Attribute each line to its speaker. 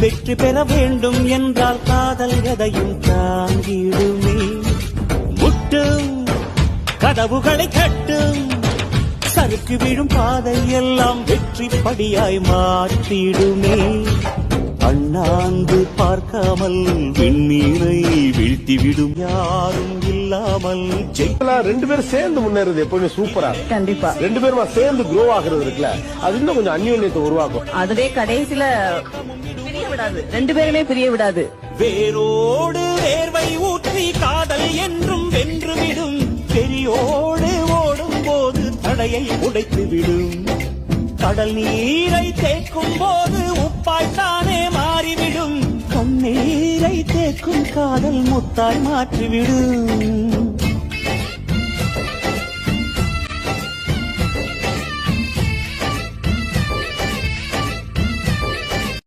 Speaker 1: வெற்றி பெற வேண்டும் என்றால் காதல் எதையும் தாங்கிடுமே. முட்டும் கதவுகளை கட்டும் சறுக்கு விழும் பாதை எல்லாம் வெற்றி படியாய் மாற்றிடுமே. அண்ணாந்து பார்க்காமல் வெந்நீரை வீழ்த்திவிடும் யாரும் இல்லாமல்
Speaker 2: ஜெயிக்கலாம். ரெண்டு பேரும் சேர்ந்து முன்னேறது எப்பவுமே சூப்பரா.
Speaker 3: கண்டிப்பா
Speaker 2: ரெண்டு பேருமா சேர்ந்து க்ரோ ஆகுறது இருக்குல்ல, அது இன்னும் கொஞ்சம் அந்யோன்யத்தை உருவாக்கும்.
Speaker 3: அதுவே கடைசியில பிரிய விடாது, ரெண்டு பேருமே பிரிய விடாது.
Speaker 1: வேரோடு வேர்வை ஊற்றி காதல் என்றும் வென்றுவிடும். பெரியோடு ஓடும் போது தடையை உடைத்து விடும். கடல் நீரை தேக்கும் போது உப்பாய்த்தானே மாறிவிடும். கண்ணீரை தேக்கும் காதல் முத்தாய் மாற்றிவிடும்.